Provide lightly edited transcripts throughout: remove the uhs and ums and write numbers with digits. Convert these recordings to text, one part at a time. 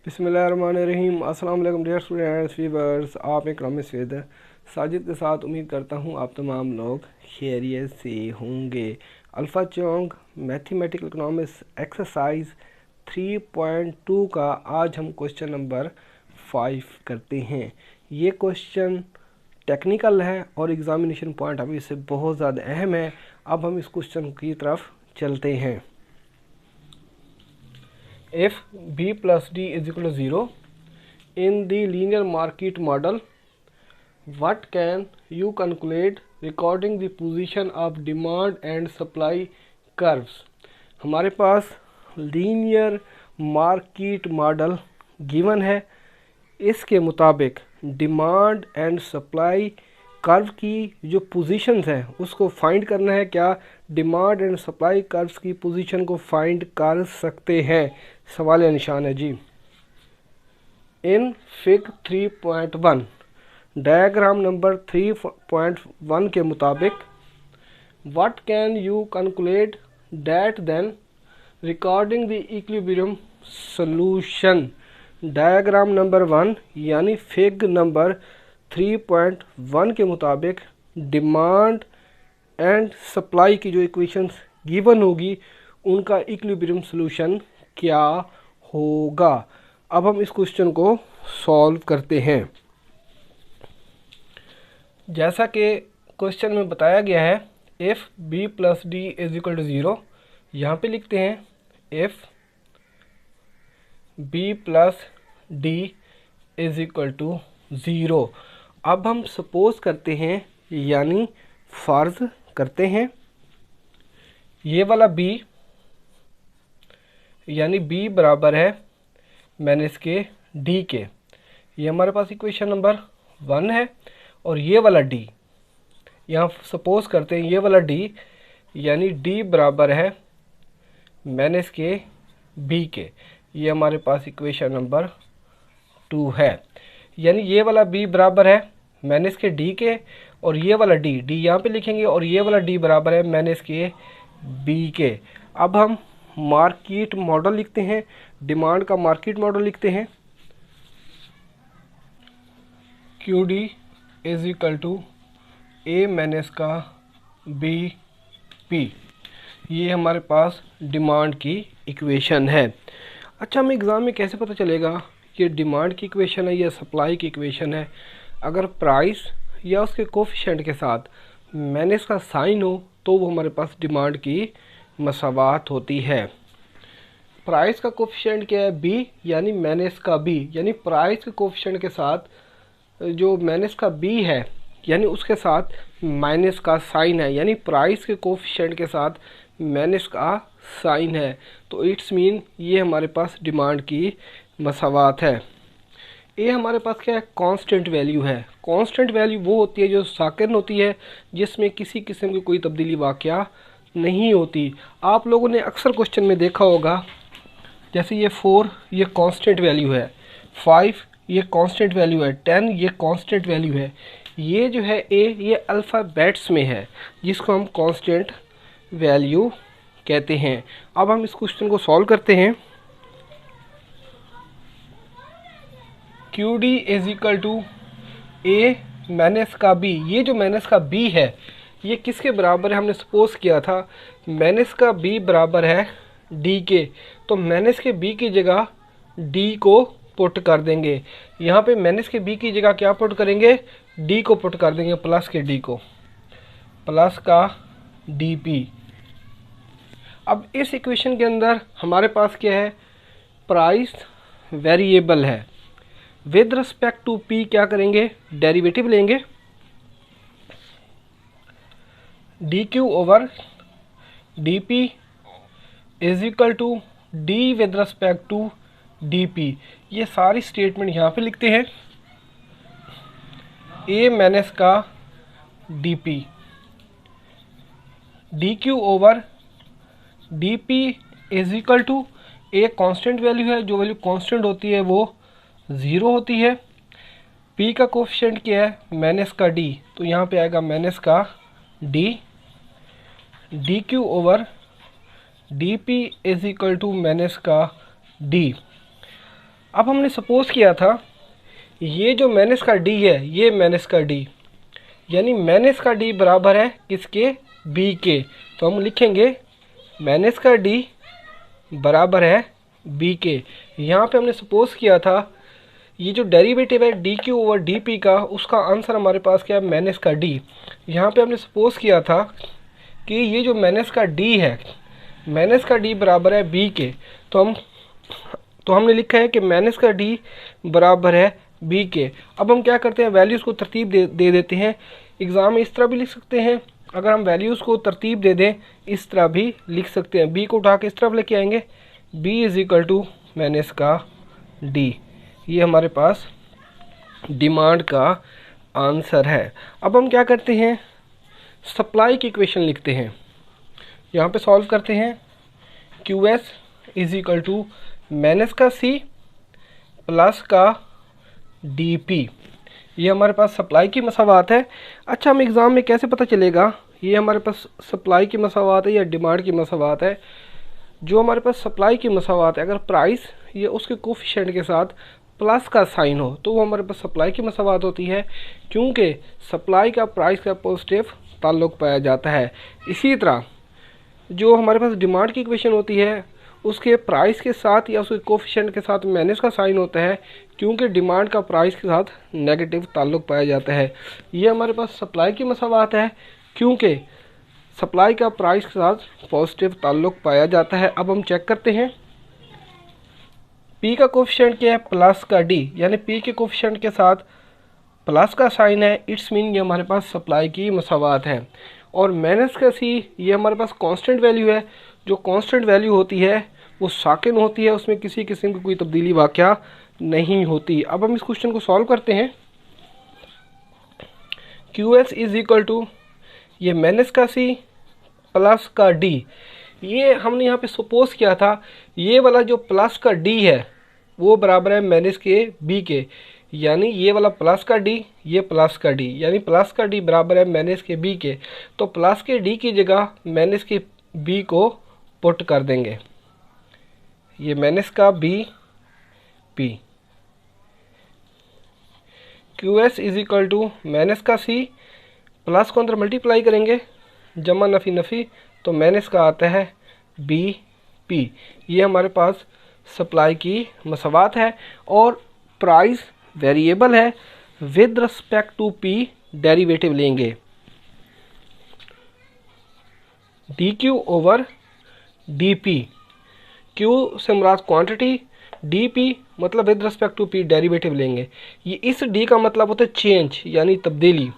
बिस्मिल्लाहिर्रहमानिर्रहीम। अस्सलाम वालेकुम डियर स्टूडेंट्स व्यूअर्स, आप इकनॉमिक्स विद साजिद के साथ उम्मीद करता हूँ आप तमाम लोग खैरियत से होंगे। अल्फ़ा चौंग मैथमेटिकल इकनॉमिक्स एक्सरसाइज 3.2 का आज हम क्वेश्चन नंबर 5 करते हैं। ये क्वेश्चन टेक्निकल है और एग्ज़ामिनेशन पॉइंट अभी से बहुत ज़्यादा अहम है। अब हम इस क्वेश्चन की तरफ चलते हैं। If b plus d is equal to 0 in the linear market model, what can you calculate recording the position of demand and supply curves? हमारे पास लीनियर मार्केट मॉडल गिवन है। इसके मुताबिक डिमांड एंड सप्लाई कर्व की जो positions हैं उसको find करना है। क्या डिमांड एंड सप्लाई कर्व्स की पोजीशन को फाइंड कर सकते हैं? सवाल निशान है जी। इन फिग 3.1 डायग्राम नंबर 3.1 के मुताबिक what can you calculate that then recording the equilibrium solution. Diagram number 1 यानी फिग नंबर 3.1 के मुताबिक डिमांड एंड सप्लाई की जो इक्वेशंस गिवन होगी उनका इक्विलिब्रियम सॉल्यूशन क्या होगा। अब हम इस क्वेश्चन को सॉल्व करते हैं। जैसा कि क्वेश्चन में बताया गया है, if b plus D is equal to 0, यहाँ पे लिखते हैं if b plus D is equal to 0। अब हम सपोज करते हैं यानी फर्ज करते हैं ये वाला b यानी b बराबर है मैंने इसके d के। ये हमारे पास इक्वेशन नंबर 1 है। और ये वाला d यहाँ सपोज करते हैं ये वाला d यानी d बराबर है मैंने इसके b के। ये हमारे पास इक्वेशन नंबर 2 है। यानी ये वाला b बराबर है मैंने इसके d के और ये वाला d यहाँ पे लिखेंगे और ये वाला d बराबर है मैंने इसके b के। अब हम मार्केट मॉडल लिखते हैं, डिमांड का मार्केट मॉडल लिखते हैं। Q D is equal to A minus का बी पी। ये हमारे पास डिमांड की इक्वेशन है। अच्छा, हमें एग्ज़ाम में कैसे पता चलेगा कि डिमांड की इक्वेशन है या सप्लाई की इक्वेशन है? अगर प्राइस या उसके कोफिशिएंट के साथ माइनस का साइन हो तो वो हमारे पास डिमांड की मसावात होती है। प्राइस का कोफिशिएंट क्या है? बी यानी माइनस का बी, यानी प्राइस के कोफिशिएंट के साथ जो माइनस का बी है यानी उसके साथ माइनस का साइन है, यानी प्राइस के कोफिशिएंट के साथ माइनस का साइन है। तो इट्स मीन ये हमारे पास डिमांड की मसावात है। ये हमारे पास क्या है? कांस्टेंट वैल्यू है। कांस्टेंट वैल्यू वो होती है जो साकिन होती है, जिसमें किसी किस्म की कोई तब्दीली वाक़या नहीं होती। आप लोगों ने अक्सर क्वेश्चन में देखा होगा, जैसे ये 4 ये कांस्टेंट वैल्यू है, 5 ये कांस्टेंट वैल्यू है, 10 ये कांस्टेंट वैल्यू है। ये जो है ए ये अल्फ़ाबेट्स में है जिसको हम कांस्टेंट वैल्यू कहते हैं। अब हम इस क्वेश्चन को सॉल्व करते हैं। Q D is equal to A minus का बी। ये जो माइनस का बी है ये किसके बराबर है? हमने सपोज किया था माइनस का बी बराबर है डी के। तो माइनस के बी की जगह डी को पुट कर देंगे। यहाँ पे माइनस के बी की जगह क्या पुट करेंगे? डी को पुट कर देंगे, प्लस के डी को, प्लस का डी पी। अब इस इक्वेशन के अंदर हमारे पास क्या है? प्राइस वेरिएबल है। विद रिस्पेक्ट टू पी क्या करेंगे? डेरिवेटिव लेंगे। D Q over D P is equal to D with respect to D P. ये सारी स्टेटमेंट यहाँ पे लिखते हैं। ए माइनस का D P, D Q over D P is equal to a constant value है, जो वैल्यू कांस्टेंट होती है वो 0 होती है। p का कोफिशिएंट क्या है? माइनस का d, तो यहाँ पे आएगा माइनस का d। D Q over D P is equal to minus का d। अब हमने सपोज किया था ये जो माइनस का डी है, ये माइनस का डी, यानी माइनस का डी बराबर है किसके, बी के। तो हम लिखेंगे माइनस का डी बराबर है बी के। यहाँ पे हमने सपोज किया था ये जो डेरिवेटिव है D Q over D P का, उसका आंसर हमारे पास क्या है, माइनस का डी। यहाँ पे हमने सपोज किया था कि ये जो माइनस का डी है, माइनस का डी बराबर है बी के। तो हमने लिखा है कि माइनस का डी बराबर है बी के। अब हम क्या करते हैं, वैल्यूज़ को तरतीब दे देते हैं। एग्ज़ाम में इस तरह भी लिख सकते हैं, अगर हम वैल्यूज़ को तरतीब दे दें इस तरह भी लिख सकते हैं। बी को उठा के इस तरफ लेके आएंगे, B is equal to minus का डी। ये हमारे पास डिमांड का आंसर है। अब हम क्या करते हैं, सप्लाई की इक्वेशन लिखते हैं। यहाँ पे सॉल्व करते हैं, Q S is equal to minus का सी प्लस का डी पी। ये हमारे पास सप्लाई की मसावात है। अच्छा, हम एग्ज़ाम में कैसे पता चलेगा ये हमारे पास सप्लाई की मसावात है या डिमांड की मसावात है। जो हमारे पास सप्लाई की मसावात है, अगर प्राइस ये उसके कोफिशिएंट के साथ प्लस का साइन हो तो वो हमारे पास सप्लाई की मसावात होती है, क्योंकि सप्लाई का प्राइस का पॉजिटिव ताल्लुक़ पाया जाता है। इसी तरह जो हमारे पास डिमांड की इक्वेशन होती है उसके प्राइस के साथ या उसके कोफिशिएंट के साथ माइनस का साइन होता है, क्योंकि डिमांड का प्राइस के साथ नेगेटिव ताल्लुक़ पाया जाता है। ये हमारे पास सप्लाई की मसावात है, क्योंकि सप्लाई का प्राइस के साथ पॉजिटिव ताल्लुक़ पाया जाता है। अब हम चेक करते हैं, पी का कोफिशिएंट क्या है, प्लस का डी, यानी पी के कोफिशिएंट के साथ प्लस का साइन है, इट्स मीन ये हमारे पास सप्लाई की मसावात है। और माइनस का सी ये हमारे पास कांस्टेंट वैल्यू है। जो कांस्टेंट वैल्यू होती है वो साकिन होती है, उसमें किसी किस्म की कोई तब्दीली वाक़या नहीं होती। अब हम इस क्वेश्चन को सॉल्व करते हैं। Q S is equal to ये माइनस का सी प्लस का डी। ये हमने यहाँ पे सपोज किया था ये वाला जो प्लस का डी है वो बराबर है माइनस के बी के, यानी ये वाला प्लस का डी, ये प्लस का डी, यानी प्लस का डी बराबर है माइनस के बी के। तो प्लस के डी की जगह माइनस के बी को पुट कर देंगे, ये माइनस का B P. Q S is equal to minus का सी, प्लस को अंदर मल्टीप्लाई करेंगे, जमा नफ़ी नफ़ी, तो माइनस का आता है बी पी। ये हमारे पास सप्लाई की मसावात है और प्राइस वेरिएबल है, with respect to P derivative लेंगे, D Q over D P. Q से मुराद क्वांटिटी, डी पी मतलब with respect to P derivative लेंगे। ये इस डी का मतलब होता है चेंज यानी तब्दीली,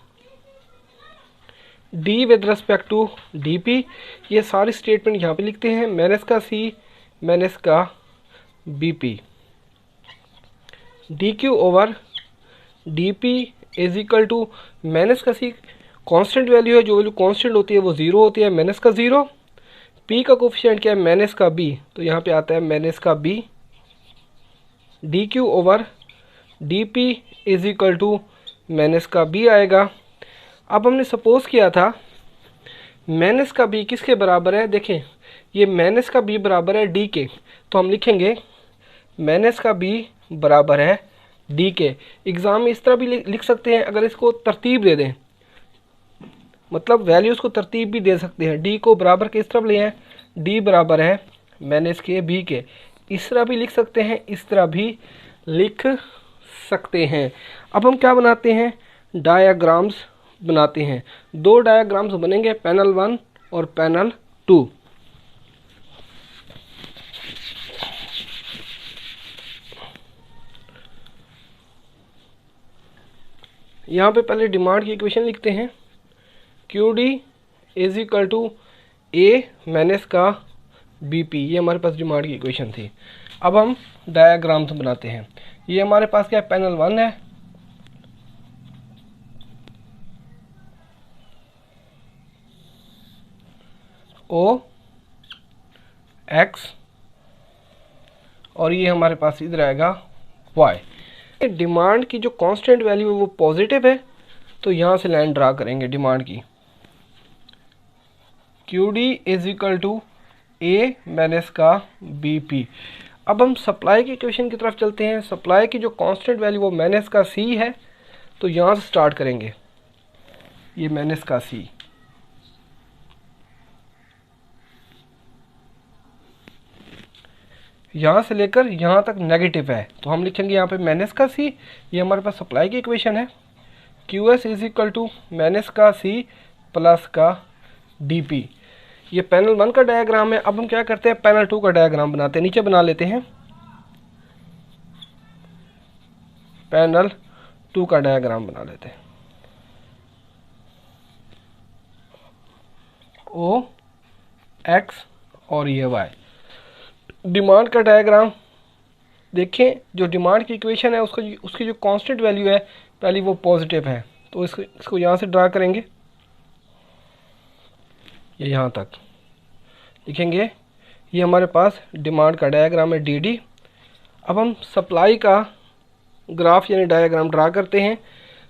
D with respect to D P. ये सारी स्टेटमेंट यहाँ पे लिखते हैं, माइनस का सी माइनस का B P, D Q over D P is equal to minus का सी कांस्टेंट वैल्यू है, जो वैल्यू कांस्टेंट होती है वो ज़ीरो होती है, माइनस का ज़ीरो। पी का कोफिशिएंट क्या है, माइनस का बी, तो यहाँ पे आता है माइनस का b, d Q over D P is equal to minus का बी आएगा। अब हमने सपोज किया था माइनस का बी किसके बराबर है, देखें ये माइनस का बी बराबर है डी के, तो हम लिखेंगे माइनस का बी बराबर है डी के। एग्ज़ाम में इस तरह भी लिख सकते हैं, अगर इसको तरतीब दे दें, मतलब वैल्यूज़ को तरतीब भी दे सकते हैं। डी को बराबर के इस तरफ ले आए, डी बराबर है माइनस के बी के, इस तरह भी लिख सकते हैं, इस तरह भी लिख सकते हैं। अब हम क्या बनाते हैं, डायाग्राम्स बनाते हैं। दो डायाग्राम्स बनेंगे, पैनल 1 और पैनल 2। यहाँ पे पहले डिमांड की इक्वेशन लिखते हैं, Q D is equal to A minus का बी पी। ये हमारे पास डिमांड की इक्वेशन थी। अब हम डायाग्राम्स बनाते हैं। ये हमारे पास क्या है, पैनल 1 है, ओ एक्स, और ये हमारे पास इधर आएगा वाई। डिमांड की जो कांस्टेंट वैल्यू है वो पॉजिटिव है, तो यहाँ से लाइन ड्रा करेंगे डिमांड की, q D is equal to A minus का बी पी। अब हम सप्लाई की इक्वेशन की तरफ चलते हैं। सप्लाई की जो कांस्टेंट वैल्यू वो माइनस का सी है, तो यहाँ से स्टार्ट करेंगे। ये माइनस का सी, यहाँ से लेकर यहाँ तक नेगेटिव है, तो हम लिखेंगे यहाँ पे माइनस का सी। ये हमारे पास सप्लाई की इक्वेशन है। Q S is equal to minus का सी प्लस का डी पी। ये पैनल 1 का डायग्राम है। अब हम क्या करते हैं, पैनल 2 का डायग्राम बनाते हैं। नीचे बना लेते हैं पैनल 2 का डायग्राम बना लेते हैं। ओ एक्स और ये वाई। डिमांड का डायग्राम देखें, जो डिमांड की इक्वेशन है उसकी जो कांस्टेंट वैल्यू है पहले वो पॉजिटिव है, तो इसको यहाँ से ड्रा करेंगे, ये यहाँ तक लिखेंगे। ये हमारे पास डिमांड का डायग्राम है डी डी। अब हम सप्लाई का ग्राफ यानी डायग्राम ड्रा करते हैं।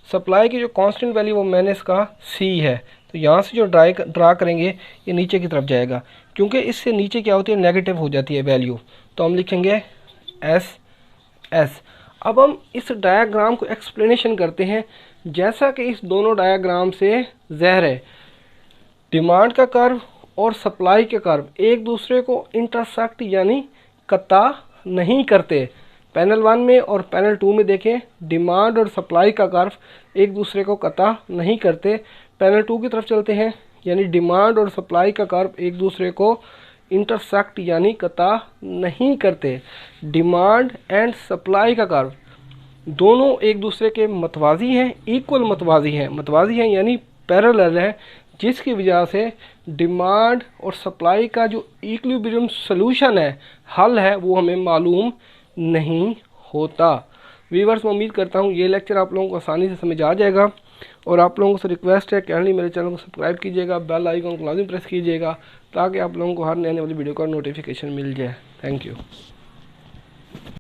सप्लाई की जो कांस्टेंट वैल्यू वो माइनस का सी है, तो यहाँ से जो ड्रा करेंगे ये नीचे की तरफ जाएगा, क्योंकि इससे नीचे क्या होती है, नेगेटिव हो जाती है वैल्यू, तो हम लिखेंगे एस एस। अब हम इस डायग्राम को एक्सप्लेनेशन करते हैं। जैसा कि इस दोनों डायग्राम से ज़ाहिर है, डिमांड का कर्व और सप्लाई के कर्व एक दूसरे को इंटरसेक्ट यानी कता नहीं करते। पैनल 1 में और पैनल 2 में देखें, डिमांड और सप्लाई का कर्व एक दूसरे को कता नहीं करते। पैनल 2 की तरफ चलते हैं, यानी डिमांड और सप्लाई का कर्व एक दूसरे को इंटरसेक्ट यानी कता नहीं करते। डिमांड एंड सप्लाई का कर्व दोनों एक दूसरे के मतवाजी हैं, इक्वल मतवाजी हैं। मतवाजी हैं यानी पैरेलल है, जिसकी वजह से डिमांड और सप्लाई का जो इक्विलिब्रियम सॉल्यूशन है, हल है, वो हमें मालूम नहीं होता। व्यूअर्स, मैं उम्मीद करता हूँ ये लेक्चर आप लोगों को आसानी से समझ आ जाएगा, और आप लोगों से रिक्वेस्ट है कि मेरे चैनल को सब्सक्राइब कीजिएगा, बेल आइकन को लाजमी प्रेस कीजिएगा, ताकि आप लोगों को हर नए आने वाली वीडियो का नोटिफिकेशन मिल जाए। Thank you.